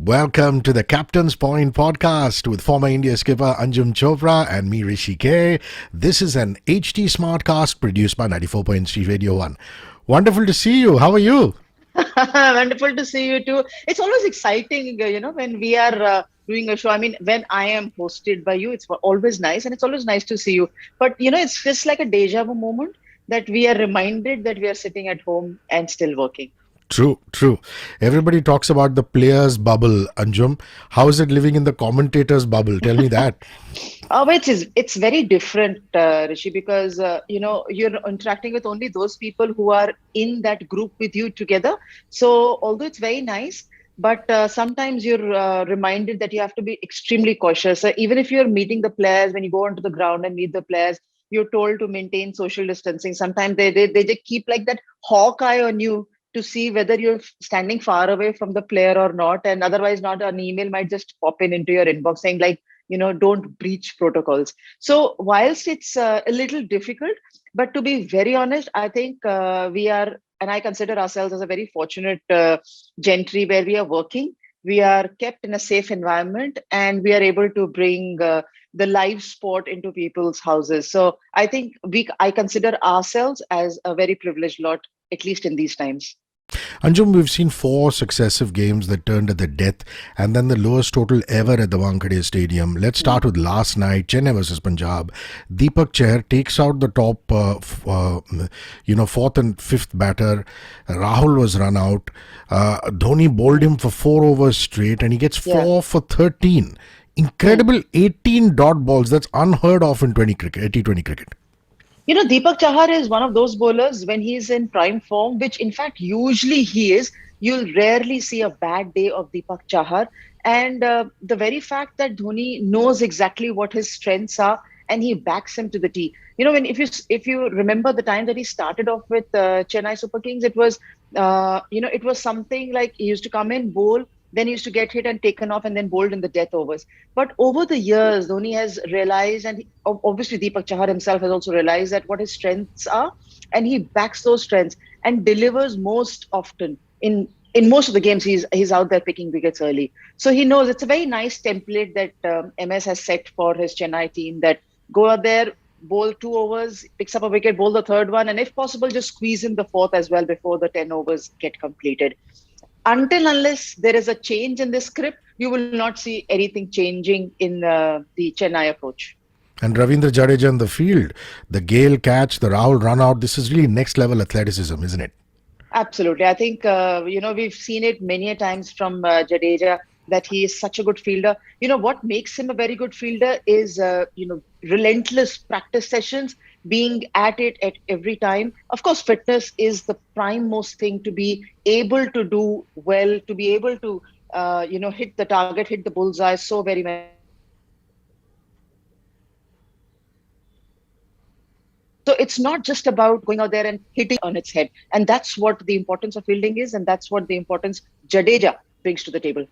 Welcome to the Captain's Point podcast with former India skipper Anjum Chopra and me, Hrishi K. This is an HT Smartcast produced by 94.3 Radio 1. Wonderful to see you. How are you? Wonderful to see you too. It's always exciting, when we are doing a show. I mean, when I am hosted by you, it's always nice, and it's always nice to see you. But it's just like a deja vu moment that we are reminded that we are sitting at home and still working. True. Everybody talks about the players' bubble, Anjum. How is it living in the commentators' bubble? Tell me that. Oh, it's very different, Rishi, because you're interacting with only those people who are in that group with you together. So although it's very nice, but sometimes you're reminded that you have to be extremely cautious. Even if you're meeting the players, when you go onto the ground and meet the players, you're told to maintain social distancing. Sometimes they just keep like that hawk eye on you to see whether you're standing far away from the player or not, and otherwise not, an email might just pop into your inbox saying like, don't breach protocols. So whilst it's a little difficult, but to be very honest, I think we are, and I consider ourselves as a very fortunate gentry where we are working. We are kept in a safe environment, and we are able to bring the live sport into people's houses. So I think I consider ourselves as a very privileged lot, at least in these times. Anjum, we've seen 4 successive games that turned at the death and then the lowest total ever at the Wankhede Stadium. Let's start with last night, Chennai versus Punjab. Deepak Chahar takes out the top, 4th and 5th batter. Rahul was run out. Dhoni bowled him for 4 overs straight and he gets 4 for 13. Incredible 18 dot balls. That's unheard of in T20 cricket. Deepak Chahar is one of those bowlers when he's in prime form, which in fact usually he is. You'll rarely see a bad day of Deepak Chahar. And the very fact that Dhoni knows exactly what his strengths are and he backs him to the tee. If you remember the time that he started off with Chennai Super Kings, it was something like he used to come in, bowl, then he used to get hit and taken off and then bowled in the death overs. But over the years, Dhoni has realized, and obviously Deepak Chahar himself has also realized that what his strengths are, and he backs those strengths and delivers most often. In most of the games, he's out there picking wickets early. So he knows it's a very nice template that MS has set for his Chennai team, that go out there, bowl 2 overs, picks up a wicket, bowl the 3rd one, and if possible, just squeeze in the 4th as well before the 10 overs get completed. Unless there is a change in this script, you will not see anything changing in the Chennai approach. And Ravindra Jadeja in the field, the Gale catch, the Rahul run out, this is really next level athleticism, isn't it? Absolutely. I think, we've seen it many a times from Jadeja that he is such a good fielder. What makes him a very good fielder is, relentless practice sessions, being at it at every time. Of course, fitness is the prime most thing to be able to do well, to be able to, hit the target, hit the bullseye so very many So it's not just about going out there and hitting on its head. And that's what the importance of fielding is. And that's what the importance Jadeja brings to the table.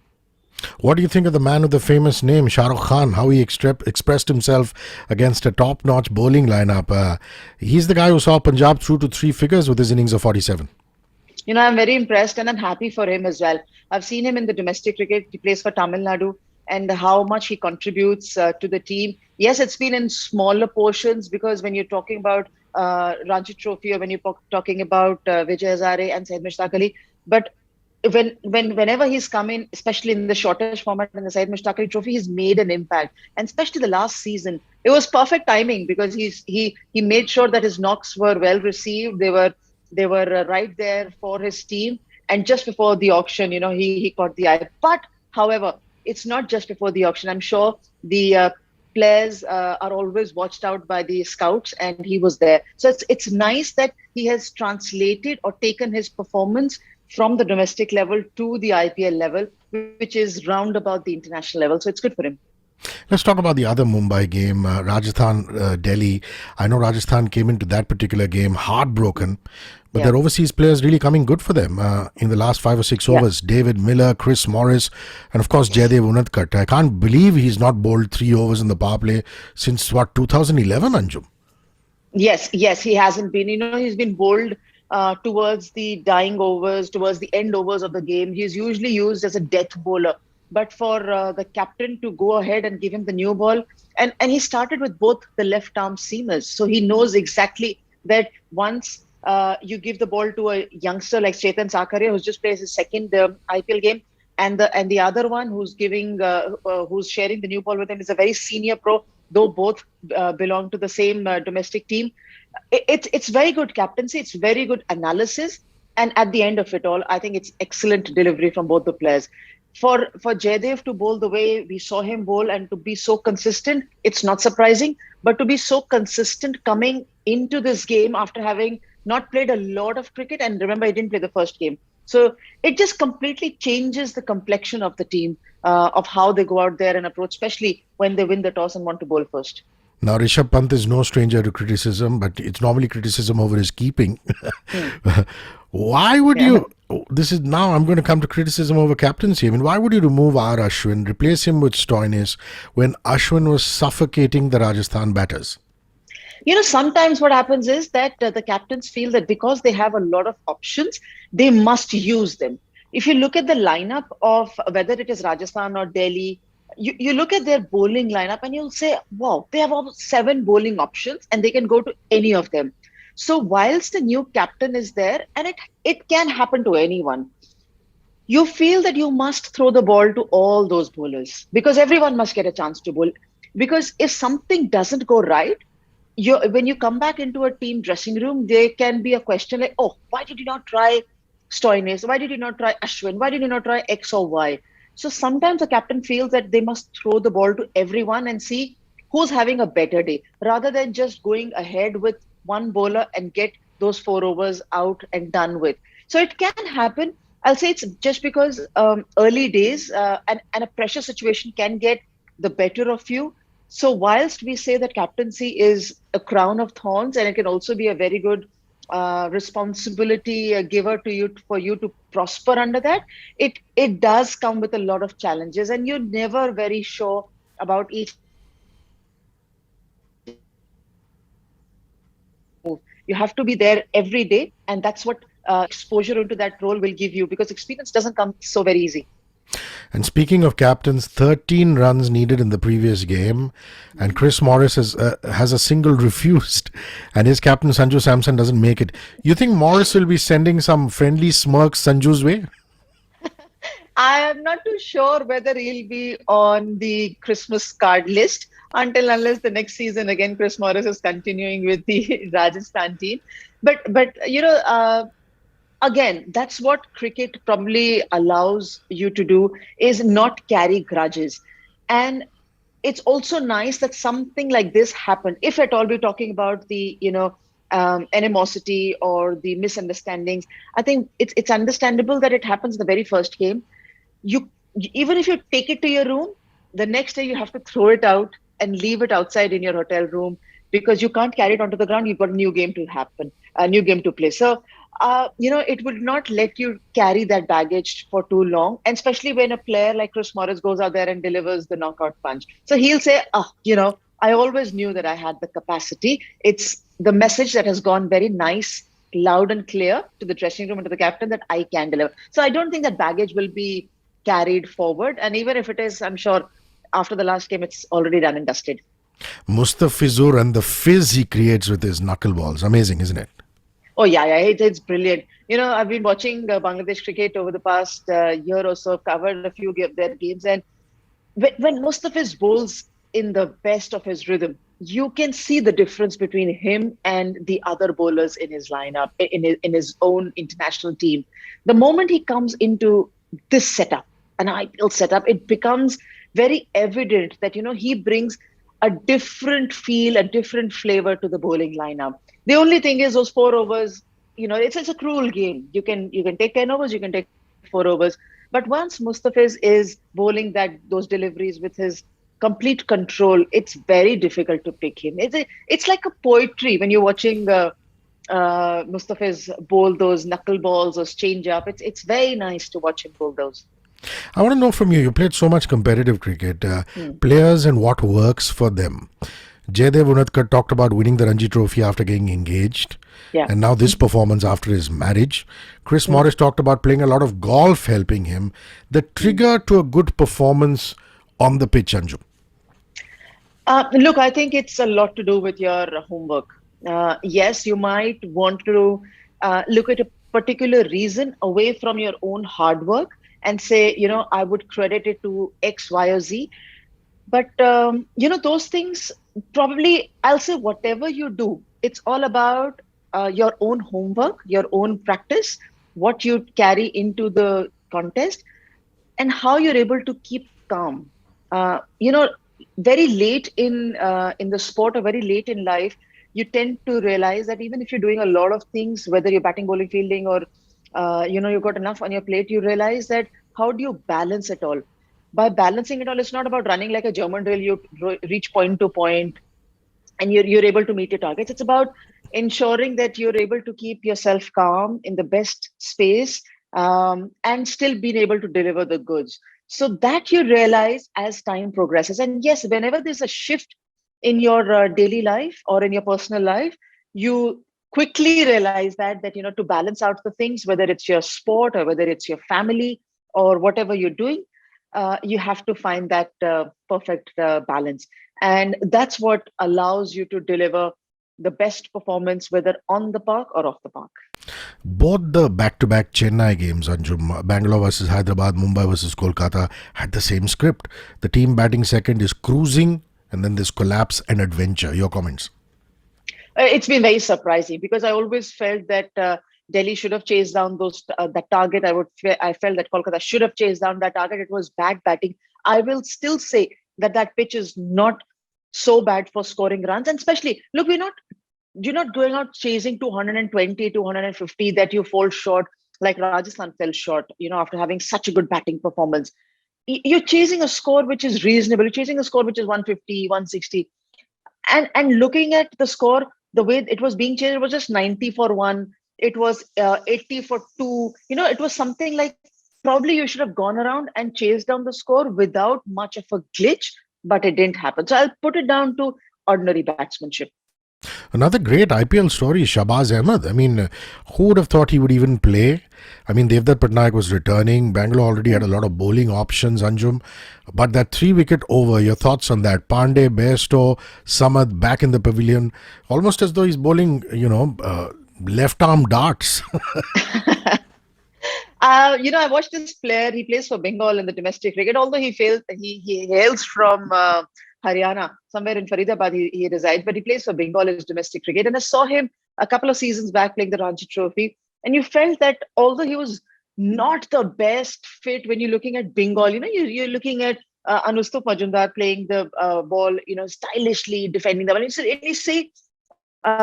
What do you think of the man with the famous name, Shah Rukh Khan, how he expressed himself against a top-notch bowling lineup? He's the guy who saw Punjab through to 3 figures with his innings of 47. I'm very impressed and I'm happy for him as well. I've seen him in the domestic cricket. He plays for Tamil Nadu, and how much he contributes to the team. Yes, it's been in smaller portions, because when you're talking about Ranji Trophy, or when you're talking about Vijay Hazare and Syed Mushtaq Ali, but whenever he's come in, especially in the shortish format in the Syed Mushtaq Ali Trophy, he's made an impact. And especially the last season, it was perfect timing, because he made sure that his knocks were well received. They were right there for his team. And just before the auction, he caught the eye. But however, it's not just before the auction. I'm sure the players are always watched out by the scouts, and he was there. So it's nice that he has translated or taken his performance from the domestic level to the IPL level, which is round about the international level. So it's good for him. Let's talk about the other Mumbai game, Rajasthan, Delhi. I know Rajasthan came into that particular game heartbroken, but their overseas players really coming good for them in the last 5 or 6 overs. David Miller, Chris Morris, and of course Jaydev Unadkat. I can't believe he's not bowled 3 overs in the power play since 2011, Anjum. Yes, he hasn't been. He's been bowled towards the dying overs, towards the end overs of the game. He's usually used as a death bowler. but for the captain to go ahead and give him the new ball. And he started with both the left arm seamers. So he knows exactly that once you give the ball to a youngster like Chetan Sakaria, who's just plays his second IPL game, and the other one who's sharing the new ball with him is a very senior pro, though both belong to the same domestic team. It's very good captaincy. It's very good analysis. And at the end of it all, I think it's excellent delivery from both the players. For Jaydev to bowl the way we saw him bowl and to be so consistent, it's not surprising. But to be so consistent coming into this game after having not played a lot of cricket, and remember, he didn't play the first game. So it just completely changes the complexion of the team, of how they go out there and approach, especially when they win the toss and want to bowl first. Now, Rishabh Pant is no stranger to criticism, but it's normally criticism over his keeping. Why would you? This is now I'm going to come to criticism over captaincy. I mean, why would you remove R. Ashwin, replace him with Stoinis when Ashwin was suffocating the Rajasthan batters? Sometimes what happens is that the captains feel that because they have a lot of options, they must use them. If you look at the lineup of whether it is Rajasthan or Delhi, you look at their bowling lineup and you'll say, wow, they have almost 7 bowling options and they can go to any of them. So whilst the new captain is there, and it can happen to anyone, you feel that you must throw the ball to all those bowlers because everyone must get a chance to bowl. Because if something doesn't go right, when you come back into a team dressing room, there can be a question like, oh, why did you not try Stoinis? Why did you not try Ashwin? Why did you not try X or Y? So sometimes the captain feels that they must throw the ball to everyone and see who's having a better day, rather than just going ahead with one bowler and get those 4 overs out and done with. So it can happen. I'll say it's just because early days and a pressure situation can get the better of you. So whilst we say that captaincy is a crown of thorns and it can also be a very good responsibility giver to you for you to prosper under that, it does come with a lot of challenges, and you're never very sure about each move. You have to be there every day, and that's what exposure into that role will give you, because experience doesn't come so very easy. And speaking of captains, 13 runs needed in the previous game, and Chris Morris has a single refused, and his captain Sanju Samson doesn't make it. You think Morris will be sending some friendly smirks Sanju's way? I am not too sure whether he'll be on the Christmas card list unless the next season again Chris Morris is continuing with the Rajasthan team. But again, that's what cricket probably allows you to do, is not carry grudges. And it's also nice that something like this happened. If at all we're talking about the, animosity or the misunderstandings, I think it's understandable that it happens in the very first game. Even if you take it to your room, the next day you have to throw it out and leave it outside in your hotel room, because you can't carry it onto the ground. You've got a new game to happen, a new game to play. So, it would not let you carry that baggage for too long. And especially when a player like Chris Morris goes out there and delivers the knockout punch. So he'll say, I always knew that I had the capacity. It's the message that has gone very nice, loud and clear to the dressing room and to the captain that I can deliver. So I don't think that baggage will be carried forward. And even if it is, I'm sure after the last game, it's already done and dusted. Mustafizur and the fizz he creates with his knuckleballs. Amazing, isn't it? Oh, yeah, it's brilliant. I've been watching Bangladesh cricket over the past year or so. I've covered a few of their games. And when Mustafiz bowls in the best of his rhythm, you can see the difference between him and the other bowlers in his lineup, in his own international team. The moment he comes into this setup, an IPL setup, it becomes very evident that, he brings a different feel, a different flavor to the bowling lineup. The only thing is those 4 overs, it's a cruel game. You can take 10 overs, you can take 4 overs. But once Mustafiz is bowling those deliveries with his complete control, it's very difficult to pick him. It's like a poetry when you're watching Mustafiz bowl those knuckleballs, those change up. It's very nice to watch him bowl those. I want to know from you, you played so much competitive cricket, players and what works for them. Jaydev Unadkat talked about winning the Ranji Trophy after getting engaged, Yeah. and now this performance after his marriage. Chris Mm, Morris talked about playing a lot of golf helping him. The mm. trigger to a good performance on the pitch, Anjum. Look, I think it's a lot to do with your homework. Yes, you might want to look at a particular reason away from your own hard work and say, I would credit it to X, Y, or Z. But, those things probably, I'll say, whatever you do, it's all about your own homework, your own practice, what you carry into the contest, and how you're able to keep calm. Very late in the sport or very late in life, you tend to realize that even if you're doing a lot of things, whether you're batting, bowling, fielding, or you've got enough on your plate, you realize that how do you balance it all? By balancing it all, it's not about running like a German drill. You reach point to point and you're able to meet your targets. It's about ensuring that you're able to keep yourself calm in the best space, and still being able to deliver the goods, so that you realize as time progresses. And yes, whenever there's a shift in your daily life or in your personal life, you quickly realize that to balance out the things, whether it's your sport or whether it's your family or whatever you're doing, you have to find that perfect balance. And that's what allows you to deliver the best performance, whether on the park or off the park. Both the back-to-back Chennai games, Anjum, Bangalore versus Hyderabad, Mumbai versus Kolkata, had the same script. The team batting second is cruising, and then this collapse and adventure. Your comments? It's been very surprising because I always felt that Delhi should have chased down that target. I felt that Kolkata should have chased down that target. It was bad batting. I will still say that pitch is not so bad for scoring runs, and especially look, you're not going out chasing 220, 250 that you fall short like Rajasthan fell short. After having such a good batting performance, you're chasing a score which is reasonable. You're chasing a score which is 150, 160, and looking at the score, the way it was being changed, it was just 90 for one, it was 80 for two. It was something like probably you should have gone around and chased down the score without much of a glitch, but it didn't happen. So I'll put it down to ordinary batsmanship. Another great IPL story is Shabazz Ahmad. I mean, who would have thought he would even play? I mean, Devdutt Patnaik was returning. Bangalore already had a lot of bowling options, Anjum. But that 3-wicket over, your thoughts on that? Pandey, Bairstow, Samad back in the pavilion. Almost as though he's bowling, left arm darts. I watched this player. He plays for Bengal in the domestic cricket. Although he hails from Haryana, somewhere in Faridabad. He resides, but he plays for Bengal in his domestic cricket. And I saw him a couple of seasons back playing the Ranji Trophy, and you felt that although he was not the best fit when you're looking at Bengal, you're looking at Anustuf Majumdar playing the ball, stylishly defending the ball. And you see,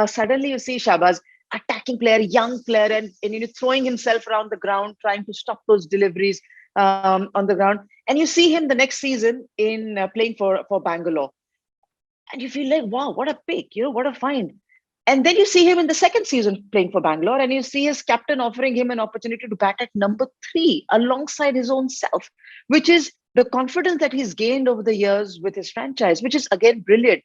suddenly you see Shabazz, attacking player, young player, and throwing himself around the ground, trying to stop those deliveries on the ground. And you see him the next season in playing for Bangalore, and you feel like, wow, what a pick, what a find. And then you see him in the second season playing for Bangalore, and you see his captain offering him an opportunity to bat at number 3 alongside his own self, which is the confidence that he's gained over the years with his franchise, which is again brilliant.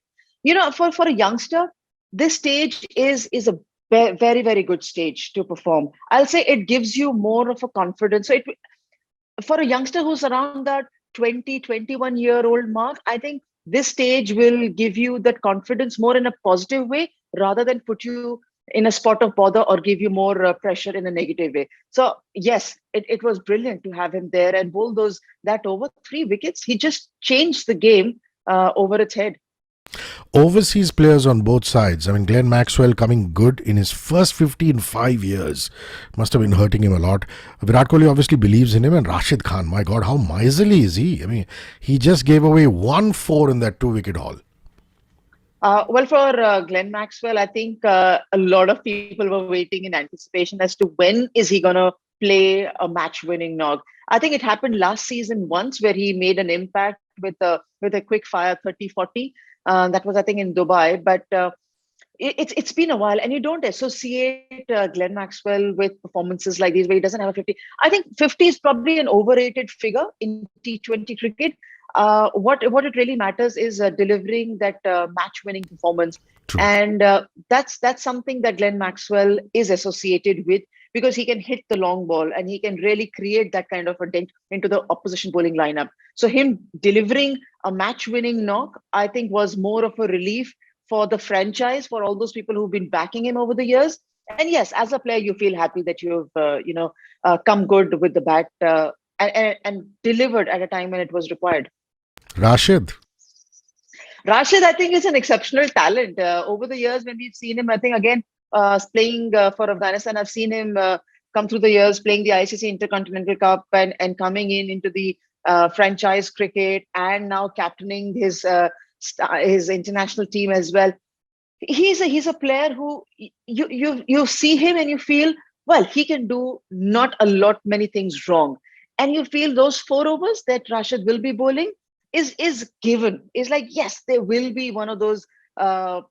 For a youngster, this stage is a very, very good stage to perform. I'll say it gives you more of a confidence. So for a youngster who's around that 20, 21-year-old mark, I think this stage will give you that confidence more in a positive way rather than put you in a spot of bother or give you more pressure in a negative way. So yes, it was brilliant to have him there and bowl that over 3 wickets. He just changed the game over its head. Overseas players on both sides. I mean, Glenn Maxwell coming good in his first 50 in 5 years. Must have been hurting him a lot. Virat Kohli obviously believes in him, and Rashid Khan, my God, how miserly is he? I mean, he just gave away 1-4 in that 2-wicket haul. Well, for Glenn Maxwell, I think a lot of people were waiting in anticipation as to when is he going to play a match-winning knock. I think it happened last season once where he made an impact with a quick fire 30-40. That was, I think, in Dubai. But it's been a while, and you don't associate Glenn Maxwell with performances like these where he doesn't have a 50. I think 50 is probably an overrated figure in T20 cricket. what it really matters is delivering that match-winning performance, True. and that's something that Glenn Maxwell is associated with, because he can hit the long ball and he can really create that kind of a dent into the opposition bowling lineup. So him delivering a match-winning knock, I think, was more of a relief for the franchise, for all those people who've been backing him over the years. And yes, as a player, you feel happy that you've come good with the bat, and delivered at a time when it was required. Rashid. Rashid, I think, is an exceptional talent. Over the years, when we've seen him, I think, again, playing for Afghanistan, I've seen him come through the years playing the ICC Intercontinental Cup, and coming into the franchise cricket, and now captaining his international team as well. He's a player who you see him and you feel, well, he can do not a lot many things wrong, and you feel those 4 overs that Rashid will be bowling is given, is like, yes, there will be one of those uh,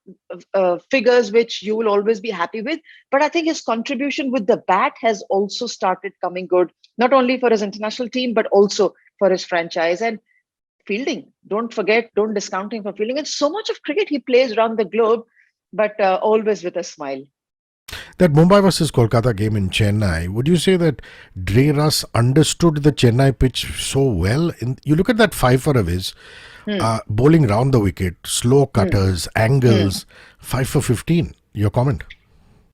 figures which you will always be happy with. But I think his contribution with the bat has also started coming good, not only for his international team but also for his franchise. And fielding, don't forget, don't discount him for fielding. And so much of cricket he plays around the globe, but always with a smile. That Mumbai versus Kolkata game in Chennai, would you say that Dre Russ understood the Chennai pitch so well? You look at that fifer of his, Hmm. bowling round the wicket, slow Hmm. cutters, Hmm. angles, 5 for 15. Your comment?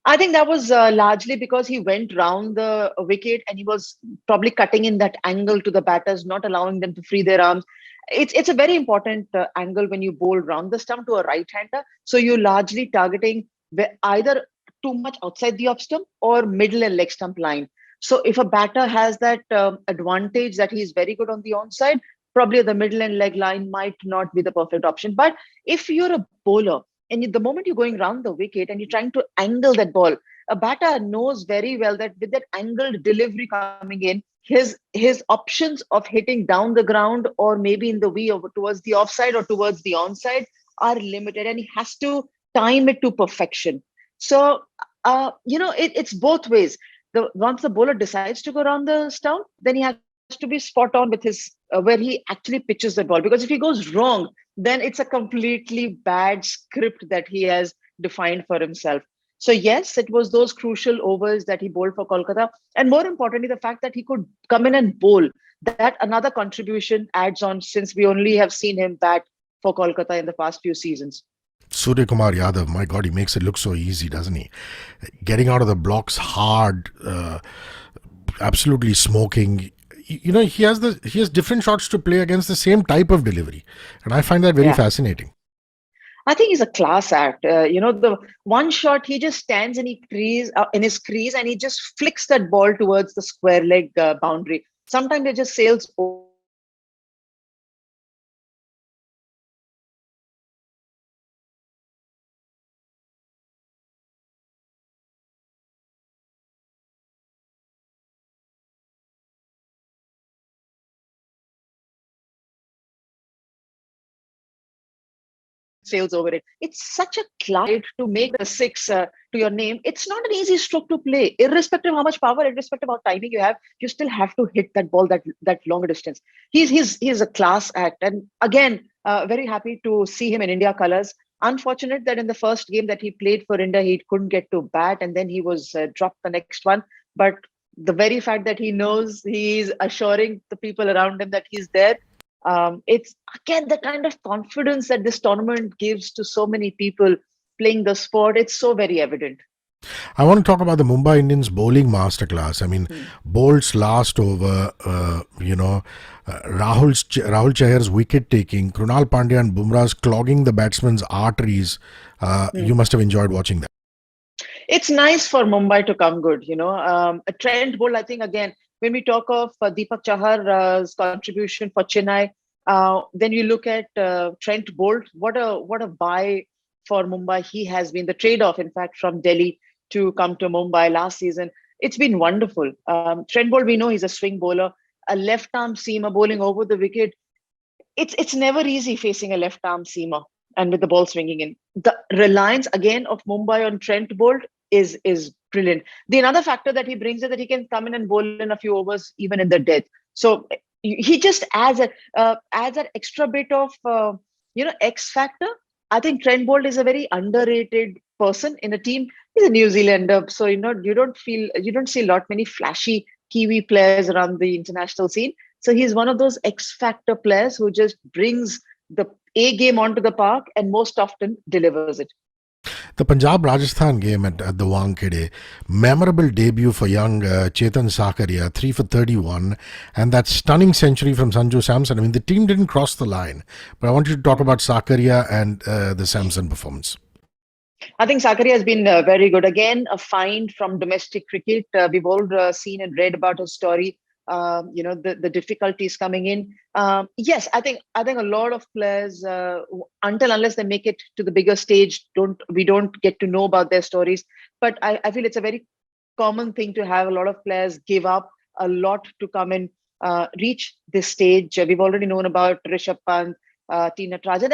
I think that was largely because he went round the wicket and he was probably cutting in that angle to the batters, not allowing them to free their arms. It's a very important angle when you bowl round the stump to a right-hander. So you're largely targeting either too much outside the off stump or middle and leg stump line. So if a batter has that advantage that he's very good on the onside, probably the middle and leg line might not be the perfect option. But if you're a bowler, and the moment you're going round the wicket and you're trying to angle that ball, a batter knows very well that with that angled delivery coming in, his options of hitting down the ground or maybe in the V over towards the offside or towards the onside are limited, and he has to time it to perfection. So it's both ways. The Once the bowler decides to go around the stump, then he has to be spot on with his where he actually pitches the ball. Because if he goes wrong, then it's a completely bad script that he has defined for himself. So yes, it was those crucial overs that he bowled for Kolkata, and more importantly, the fact that he could come in and bowl. That another contribution adds on, since we only have seen him bat for Kolkata in the past few seasons. Surya Kumar Yadav, my God, he makes it look so easy, doesn't he? Getting out of the blocks hard, absolutely smoking. He has different shots to play against the same type of delivery, and I find that very Yeah. fascinating. I think he's a class act. The one shot, he just stands and he in his crease, and he just flicks that ball towards the square leg boundary. Sometimes it just sails over it. Sometimes it just sails over it. It's such a class act, and again, very happy to see him in India colors. To make the six to your name. It's not an easy stroke to play, irrespective of how much power, irrespective of how timing you have. You still have to hit that ball that longer distance. He's a class act, and again, very happy to see him in India colors. Unfortunate that in the first game that he played for India, he couldn't get to bat, and then he was dropped the next one. But the very fact that he knows, he's assuring the people around him that he's there. It's again the kind of confidence that this tournament gives to so many people playing the sport. It's so very evident. I want to talk about the Mumbai Indians bowling masterclass. I mean, Hmm. Bolt's last over, Rahul Chahar's wicket taking, Krunal Pandya and Bumrah's clogging the batsman's arteries. Hmm. You must have enjoyed watching that. It's nice for Mumbai to come good. A Trent Bolt, I think, again, when we talk of Deepak Chahar's contribution for Chennai, then you look at Trent Bolt. What a buy for Mumbai he has been. The trade-off, in fact, from Delhi to come to Mumbai last season. It's been wonderful. Trent Bolt, we know he's a swing bowler, a left-arm seamer bowling over the wicket. It's never easy facing a left arm seamer and with the ball swinging in. The reliance again of Mumbai on Trent Bolt is brilliant. The another factor that he brings is that he can come in and bowl in a few overs even in the death. So he just adds an extra bit of X factor. I think Trent Bolt is a very underrated person in a team. He's a New Zealander, so you don't see a lot many flashy Kiwi players around the international scene. So he's one of those X factor players who just brings the A game onto the park and most often delivers it. The Punjab Rajasthan game at the Wankhede, memorable debut for young Chetan Sakaria, 3 for 31, and that stunning century from Sanju Samson. I mean, the team didn't cross the line, but I want you to talk about Sakaria and the Samson performance. I think Sakaria has been very good. Again, a find from domestic cricket. We've all seen and read about his story. The difficulties coming in. Yes, I think a lot of players, unless they make it to the bigger stage, we don't get to know about their stories. But I feel it's a very common thing to have a lot of players give up a lot to come and reach this stage. We've already known about Rishabh Pant, Tina Trajan,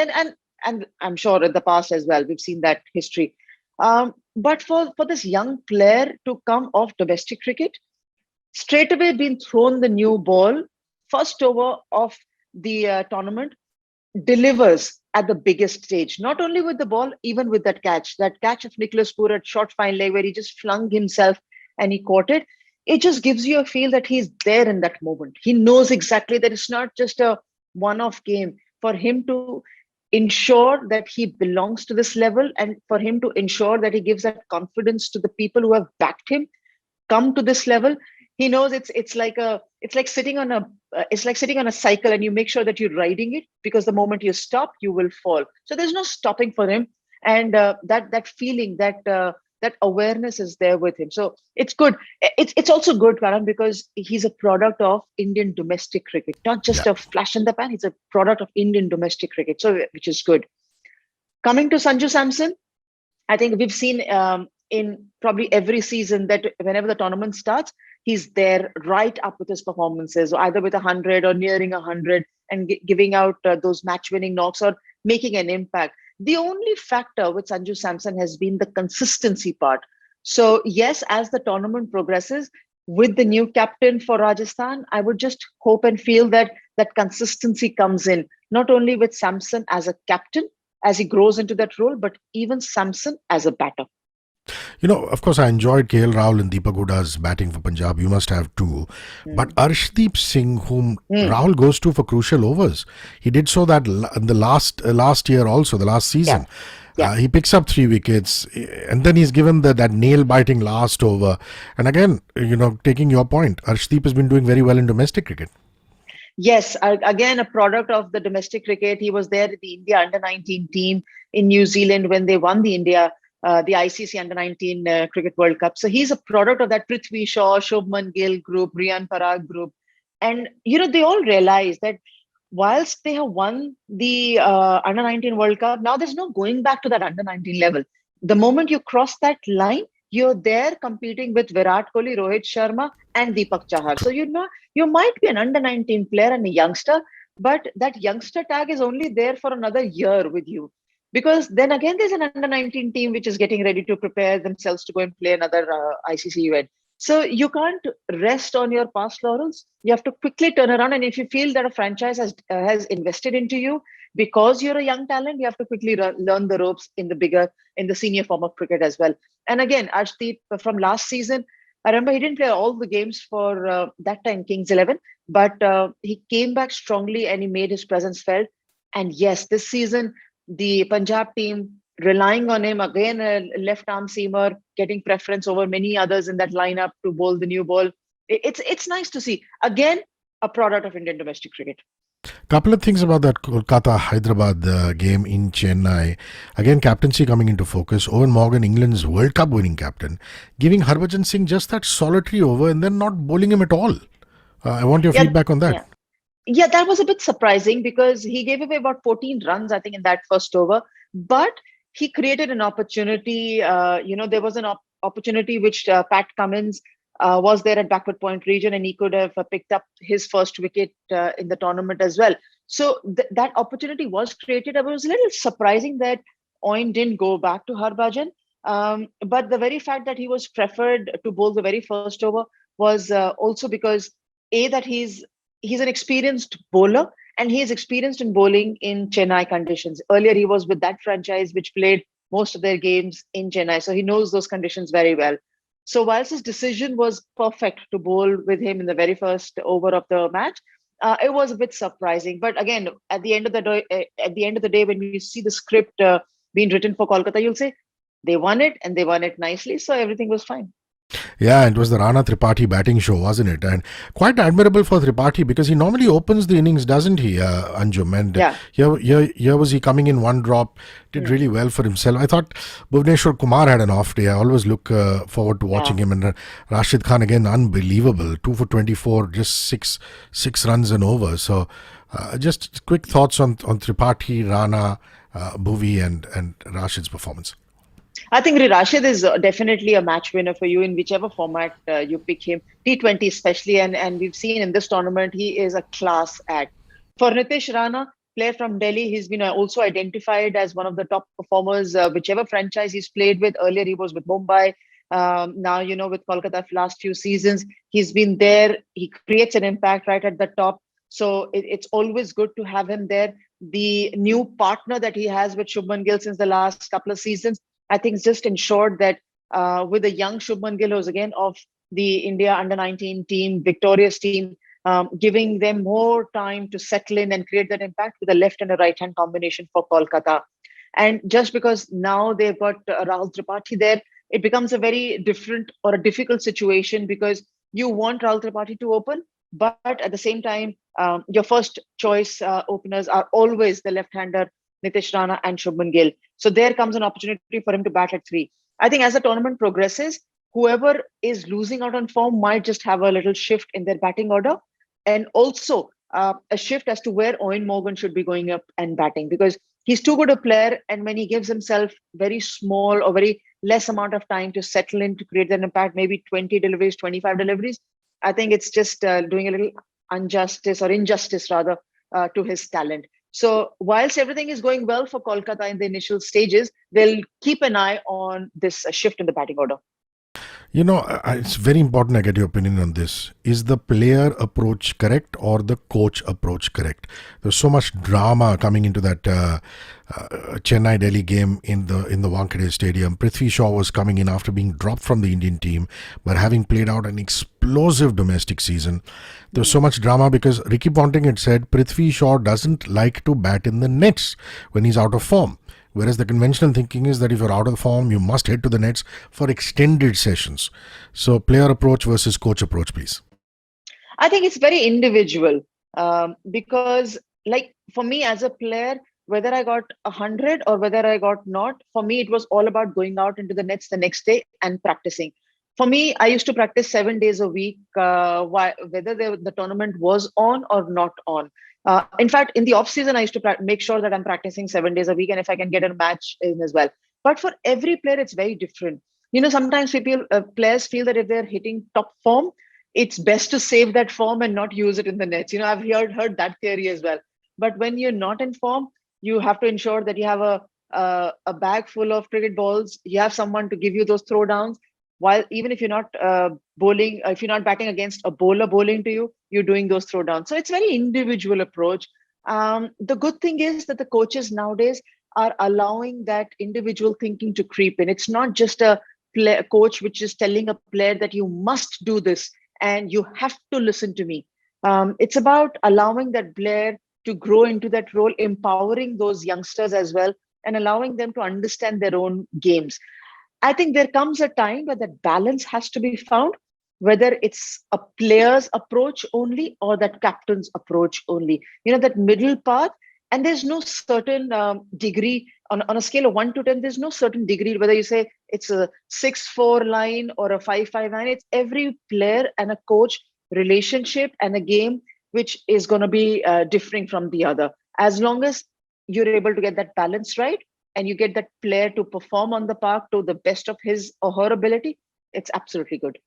and I'm sure in the past as well, we've seen that history. But for this young player to come off domestic cricket, straight away been thrown the new ball, first over of the tournament, delivers at the biggest stage, not only with the ball, even with that catch of Nicholas Poor at short fine leg where he just flung himself and he caught it. It just gives you a feel that he's there in that moment. He knows exactly that it's not just a one-off game. For him to ensure that he belongs to this level and for him to ensure that he gives that confidence to the people who have backed him come to this level, he knows it's like sitting on a cycle, and you make sure that you're riding it, because the moment you stop you will fall. So there's no stopping for him, and that feeling, that awareness is there with him. So it's good. It's also good, Karan, because he's a product of Indian domestic cricket, not just a flash in the pan. He's a product of Indian domestic cricket, so which is good. Coming to Sanju Samson, I think we've seen in probably every season that whenever the tournament starts, he's there right up with his performances, either with 100 or nearing 100, and giving out those match-winning knocks or making an impact. The only factor with Sanju Samson has been the consistency part. So yes, as the tournament progresses, with the new captain for Rajasthan, I would just hope and feel that that consistency comes in, not only with Samson as a captain, as he grows into that role, but even Samson as a batter. Of course, I enjoyed KL Rahul and Deepak Huda's batting for Punjab. You must have too. But Arshdeep Singh, whom Rahul goes to for crucial overs, he did so that in the last year also, the last season. Yeah. He picks up 3 wickets, and then he's given that nail-biting last over. And again, taking your point, Arshdeep has been doing very well in domestic cricket. Yes, again, a product of the domestic cricket. He was there at the India under-19 team in New Zealand when they won the ICC Under-19 Cricket World Cup. So he's a product of that Prithvi Shaw, Shubman Gill group, Riyan Parag group. And, they all realize that whilst they have won the Under-19 World Cup, now there's no going back to that Under-19 level. The moment you cross that line, you're there competing with Virat Kohli, Rohit Sharma, and Deepak Chahar. So, you might be an Under-19 player and a youngster, but that youngster tag is only there for another year with you. Because then again, there's an under-19 team which is getting ready to prepare themselves to go and play another ICC event. So you can't rest on your past laurels. You have to quickly turn around. And if you feel that a franchise has invested into you because you're a young talent, you have to quickly learn the ropes in the senior form of cricket as well. And again, Arshdeep from last season, I remember he didn't play all the games for that time Kings 11, but he came back strongly and he made his presence felt. And yes, this season, the Punjab team relying on him again, a left arm seamer, getting preference over many others in that lineup to bowl the new ball. It's nice to see. Again, a product of Indian domestic cricket. Couple of things about that Kolkata Hyderabad game in Chennai. Again, captaincy coming into focus. Owen Morgan, England's World Cup winning captain, giving Harbhajan Singh just that solitary over and then not bowling him at all. I want your feedback on that. Yeah, that was a bit surprising because he gave away about 14 runs, I think, in that first over. But he created an opportunity. There was an opportunity which Pat Cummins was there at backward point region, and he could have picked up his first wicket in the tournament as well. So that opportunity was created. It was a little surprising that Owen didn't go back to Harbhajan. But the very fact that he was preferred to bowl the very first over was also because, that he's he's an experienced bowler, and he is experienced in bowling in Chennai conditions. Earlier, he was with that franchise which played most of their games in Chennai, so he knows those conditions very well. So whilst his decision was perfect to bowl with him in the very first over of the match, it was a bit surprising. But again, at the end of the day, when you see the script being written for Kolkata, you'll say they won it and they won it nicely, so everything was fine. Yeah, it was the Rana Tripathi batting show, wasn't it? And quite admirable for Tripathi because he normally opens the innings, doesn't he, Anjum? And Yeah. here was he coming in one drop, did Hmm. really well for himself. I thought Bhuvneshwar Kumar had an off day. I always look forward to watching Yeah. him. And Rashid Khan again, unbelievable, 2 for 24, just six runs and over. So just quick thoughts on Tripathi, Rana, Bhuvi, and Rashid's performance. I think Rashid is definitely a match winner for you in whichever format you pick him, T20 especially, and we've seen in this tournament he is a class act. For Nitish Rana, player from Delhi, he's been also identified as one of the top performers, whichever franchise he's played with. Earlier he was with Mumbai. Now, with Kolkata for last few seasons, he's been there. He creates an impact right at the top. So it's always good to have him there. The new partner that he has with Shubman Gill since the last couple of seasons, I think it's just ensured that with a young Shubman Gill, who's again of the India under 19 team, victorious team, giving them more time to settle in and create that impact with a left and a right hand combination for Kolkata. And just because now they've got Rahul Tripathi there, it becomes a very different or a difficult situation because you want Rahul Tripathi to open, but at the same time, your first choice openers are always the left-hander Nitish Rana and Shubman Gill. So there comes an opportunity for him to bat at three. I think as the tournament progresses, whoever is losing out on form might just have a little shift in their batting order, and also a shift as to where Owen Morgan should be going up and batting because he's too good a player. And when he gives himself very small or very less amount of time to settle in to create that impact, maybe 20 deliveries, 25 deliveries, I think it's just doing a little injustice rather to his talent. So whilst everything is going well for Kolkata in the initial stages, they'll keep an eye on this shift in the batting order. It's very important I get your opinion on this. Is the player approach correct or the coach approach correct? There's so much drama coming into that Chennai Delhi game in the Wankhede Stadium. Prithvi Shaw was coming in after being dropped from the Indian team, but having played out an explosive domestic season. There's so much drama because Ricky Ponting had said Prithvi Shaw doesn't like to bat in the nets when he's out of form. Whereas the conventional thinking is that if you're out of form, you must head to the nets for extended sessions. So, player approach versus coach approach, please. I think it's very individual because, like, for me as a player, whether I got 100 or whether I got not, for me, it was all about going out into the nets the next day and practicing. For me, I used to practice 7 days a week, whether the tournament was on or not on. In fact, in the off season, I used to make sure that I'm practicing 7 days a week, and if I can get a match in as well. But for every player, it's very different. Sometimes players feel that if they're hitting top form, it's best to save that form and not use it in the nets. I've heard that theory as well. But when you're not in form, you have to ensure that you have a bag full of cricket balls. You have someone to give you those throwdowns. While even if you're not bowling, if you're not batting against a bowler bowling to you, you're doing those throwdowns. So it's very individual approach. The good thing is that the coaches nowadays are allowing that individual thinking to creep in. It's not just a coach which is telling a player that you must do this and you have to listen to me. It's about allowing that player to grow into that role, empowering those youngsters as well, and allowing them to understand their own games. I think there comes a time where that balance has to be found, whether it's a player's approach only or that captain's approach only. That middle path. And there's no certain degree on a scale of 1 to 10. There's no certain degree, whether you say it's a 6-4 line or a 5-5 line. It's every player and a coach relationship and a game which is going to be differing from the other. As long as you're able to get that balance right, and you get that player to perform on the park to the best of his or her ability, it's absolutely good.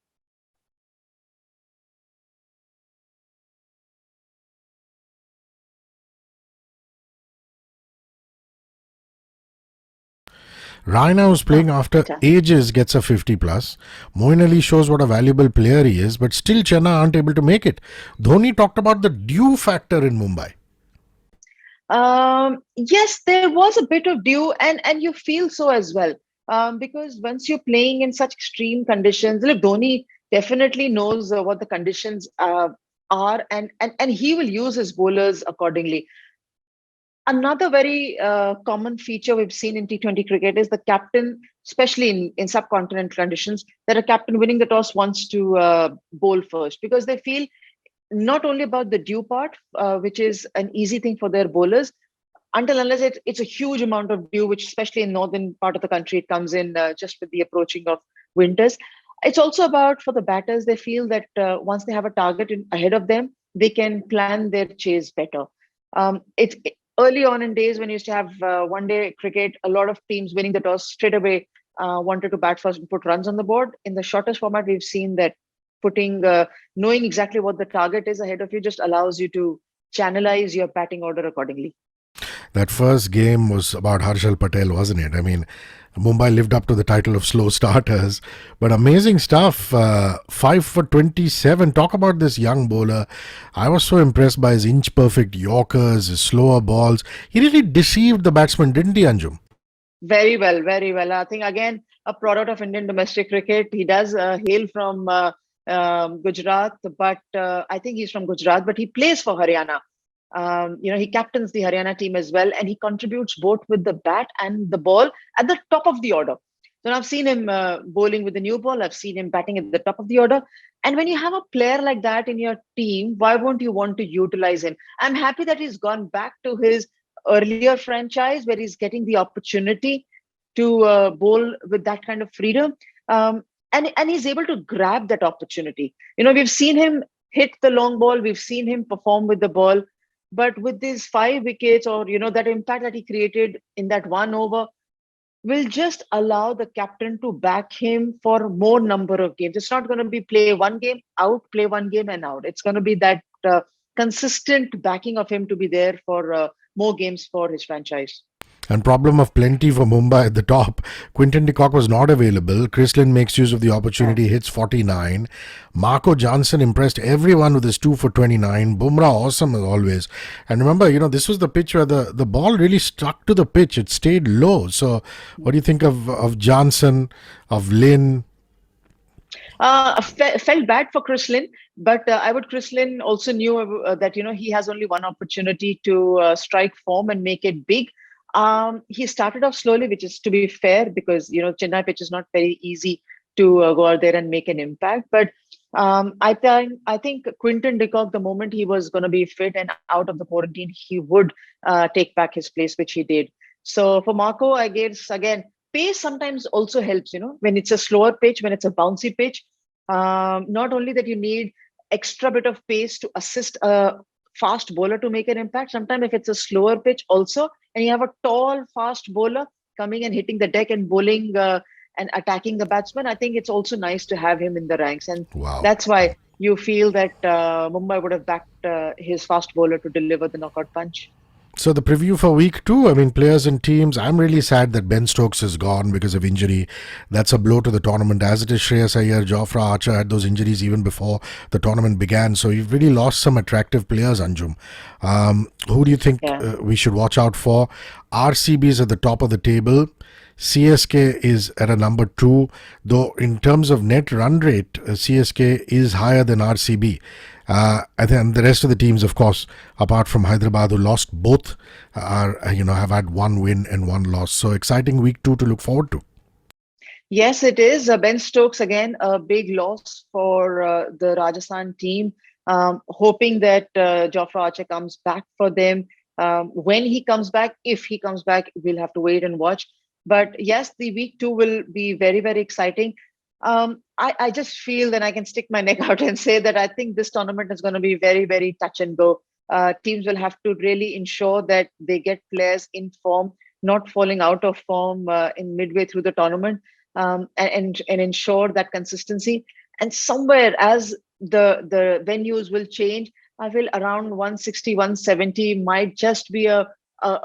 Raina, who's playing after Acha. ages, gets a 50 plus. Moin Ali shows what a valuable player he is, but still Chennai aren't able to make it. Dhoni talked about the dew factor in Mumbai. Yes, there was a bit of dew, and you feel so as well. Because once you're playing in such extreme conditions, look, Dhoni definitely knows what the conditions are, and he will use his bowlers accordingly. Another very common feature we've seen in T20 cricket is the captain, especially in subcontinent conditions, that a captain winning the toss wants to bowl first because they feel not only about the due part, which is an easy thing for their bowlers, until unless it's a huge amount of dew, which especially in northern part of the country, it comes in just with the approaching of winters. It's also about for the batters, they feel that once they have a target ahead of them, they can plan their chase better. It's early on in days when you used to have one day cricket, a lot of teams winning the toss straight away wanted to bat first and put runs on the board. In the shortest format, we've seen that putting knowing exactly what the target is ahead of you just allows you to channelize your batting order accordingly. That first game was about Harshal Patel, wasn't it? I mean, Mumbai lived up to the title of slow starters, but amazing stuff. 5 for 27. Talk about this young bowler. I was so impressed by his inch perfect Yorkers, his slower balls. He really deceived the batsman, didn't he, Anjum? Very well, very well. I think again a product of Indian domestic cricket. He does hail from Gujarat, but I think he's from Gujarat, but he plays for Haryana. He captains the Haryana team as well, and he contributes both with the bat and the ball at the top of the order. So I've seen him bowling with the new ball. I've seen him batting at the top of the order. And when you have a player like that in your team, why won't you want to utilize him? I'm happy that he's gone back to his earlier franchise where he's getting the opportunity to bowl with that kind of freedom. And he's able to grab that opportunity. We've seen him hit the long ball. We've seen him perform with the ball. But with these 5 wickets or, that impact that he created in that one over will just allow the captain to back him for more number of games. It's not going to be play one game, out, play one game and out. It's going to be that consistent backing of him to be there for more games for his franchise. And problem of plenty for Mumbai at the top. Quinton de Kock was not available. Chris Lynn makes use of the opportunity, hits 49. Marco Johnson impressed everyone with his 2 for 29. Bumrah awesome as always. And remember, this was the pitch where the ball really stuck to the pitch. It stayed low. So what do you think of Johnson, of Lynn? Felt bad for Chris Lynn, but Chris Lynn also knew that, he has only one opportunity to strike form and make it big. He started off slowly, which is to be fair because Chennai pitch is not very easy to go out there and make an impact. But I think Quinton de Kock, the moment he was going to be fit and out of the quarantine, he would take back his place, which he did. So for Marco, I guess again pace sometimes also helps. When it's a slower pitch, when it's a bouncy pitch, not only that you need extra bit of pace to assist a fast bowler to make an impact. Sometimes if it's a slower pitch also, and you have a tall, fast bowler coming and hitting the deck and bowling and attacking the batsman, I think it's also nice to have him in the ranks. And that's why you feel that Mumbai would have backed his fast bowler to deliver the knockout punch. So the preview for week 2, players and teams, I'm really sad that Ben Stokes is gone because of injury. That's a blow to the tournament, as it is Shreyas Iyer. Jofra Archer had those injuries even before the tournament began. So you've really lost some attractive players, Anjum. Who do you think we should watch out for? RCB is at the top of the table. CSK is at a number 2, though in terms of net run rate, CSK is higher than RCB. And then the rest of the teams, of course, apart from Hyderabad, who lost both, have had one win and one loss. So exciting week 2 to look forward to. Yes, it is. Ben Stokes, again, a big loss for the Rajasthan team. Hoping that Jofra Archer comes back for them. When he comes back, if he comes back, we'll have to wait and watch. But yes, the week 2 will be very, very exciting. I just feel that I can stick my neck out and say that I think this tournament is going to be very, very touch and go. Teams will have to really ensure that they get players in form, not falling out of form in midway through the tournament, and ensure that consistency. And somewhere as the venues will change, I feel around 160, 170 might just be a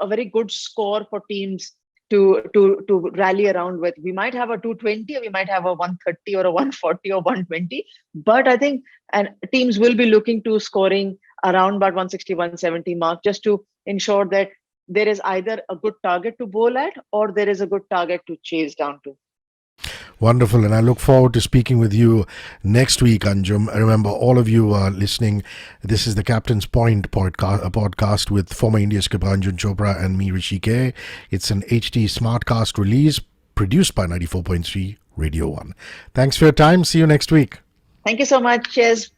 very good score for teams to rally around with. We might have a 220, or we might have a 130 or a 140 or 120, but I think and teams will be looking to scoring around about 160, 170 mark, just to ensure that there is either a good target to bowl at, or there is a good target to chase down to. Wonderful, and I look forward to speaking with you next week, Anjum. Remember, all of you are listening. This is the Captain's Point podcast, a podcast with former India skipper Anjum Chopra and me, Hrishi K. It's an HT Smartcast release produced by 94.3 Radio 1. Thanks for your time. See you next week. Thank you so much. Cheers.